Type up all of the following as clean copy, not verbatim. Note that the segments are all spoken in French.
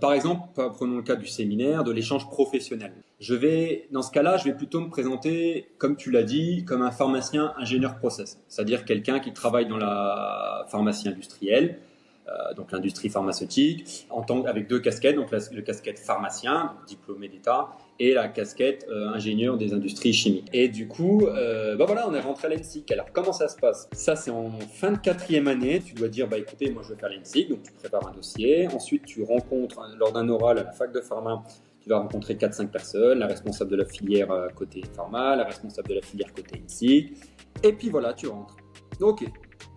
Par exemple, prenons le cas du séminaire, de l'échange professionnel. Dans ce cas-là, je vais plutôt me présenter, comme tu l'as dit, comme un pharmacien ingénieur process, c'est-à-dire quelqu'un qui travaille dans la pharmacie industrielle, donc l'industrie pharmaceutique, avec deux casquettes, donc le casquette pharmacien, donc diplômé d'État, et la casquette ingénieur des industries chimiques. Et du coup, voilà, on est rentré à l'ENSIC. Alors, comment ça se passe? Ça, c'est en fin de 4e année. Tu dois dire, écoutez, moi, je veux faire l'ENSIC. Donc, tu prépares un dossier. Ensuite, tu rencontres, lors d'un oral à la fac de pharma, tu vas rencontrer 4-5 personnes, la responsable de la filière côté pharma, la responsable de la filière côté ENSIC. Et puis, voilà, tu rentres. Ok,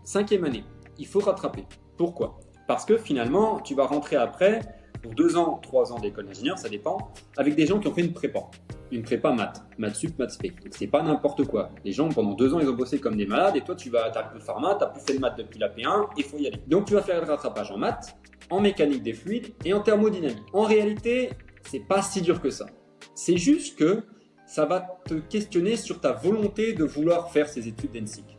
5e année, il faut rattraper. Pourquoi? Parce que finalement, tu vas rentrer après, pour 2 ans, 3 ans d'école d'ingénieur, ça dépend, avec des gens qui ont fait une prépa maths sup, maths spé. Donc c'est pas n'importe quoi. Les gens, pendant 2 ans, ils ont bossé comme des malades, et toi, t'as plus de pharma, t'as plus fait de maths depuis la P1, il faut y aller. Donc tu vas faire le rattrapage en maths, en mécanique des fluides et en thermodynamique. En réalité, c'est pas si dur que ça. C'est juste que ça va te questionner sur ta volonté de vouloir faire ces études d'ENSIC.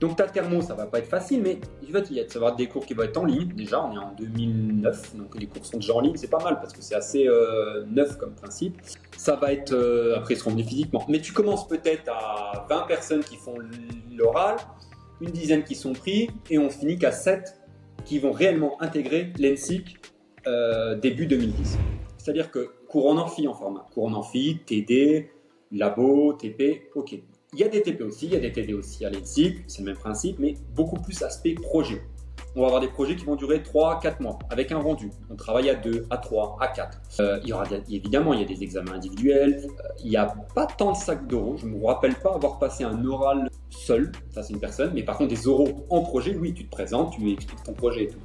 Donc ta thermo, ça va pas être facile, mais il va y avoir des cours qui vont être en ligne. Déjà, on est en 2009, donc les cours sont déjà en ligne, c'est pas mal parce que c'est assez neuf comme principe. Ça va être, après ils seront venus physiquement, mais tu commences peut-être à 20 personnes qui font l'oral, une dizaine qui sont pris, et on finit qu'à 7 qui vont réellement intégrer l'ENSIC début 2010. C'est-à-dire que cours en amphi en pharma, cours en amphi, TD, labo, TP, ok. Il y a des TP aussi, il y a des TD aussi à l'ENSIC, c'est le même principe, mais beaucoup plus aspect projet. On va avoir des projets qui vont durer 3-4 mois, avec un rendu. On travaille à 2, à 3, à 4. Évidemment, il y a des examens individuels, il n'y a pas tant de sacs d'oraux. Je ne me rappelle pas avoir passé un oral seul, ça c'est une personne, mais par contre des oraux en projet, oui, tu te présentes, tu expliques ton projet et tout.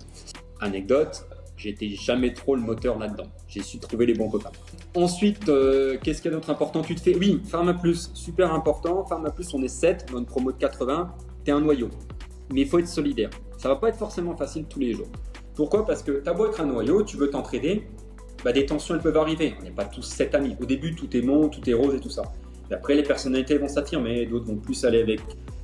Anecdote, j'étais jamais trop le moteur là-dedans. J'ai su trouver les bons copains. Ensuite, qu'est-ce qu'il y a d'autre important? Tu te fais, oui, Pharma Plus, super important. Pharma Plus, on est 7, dans une promo de 80, t'es un noyau. Mais il faut être solidaire. Ça va pas être forcément facile tous les jours. Pourquoi? Parce que t'as beau être un noyau, tu veux t'entraider, des tensions elles peuvent arriver. On n'est pas tous 7 amis. Au début, tout est bon, tout est rose et tout ça. Et après, les personnalités vont s'affirmer, d'autres vont plus aller avec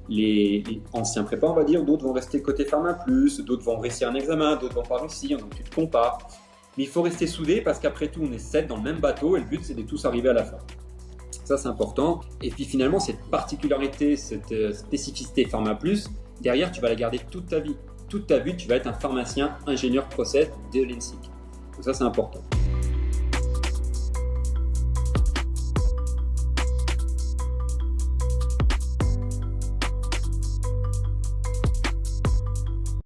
les anciens prépas, on va dire, d'autres vont rester côté Pharma Plus, d'autres vont réussir un examen, d'autres vont pas réussir, donc tu te compares. Mais il faut rester soudé parce qu'après tout, on est 7 dans le même bateau et le but, c'est de tous arriver à la fin. Ça, c'est important. Et puis finalement, cette particularité, cette spécificité Pharma Plus, derrière, tu vas la garder toute ta vie. Toute ta vie, tu vas être un pharmacien ingénieur process de l'ENSIC. Donc ça, c'est important.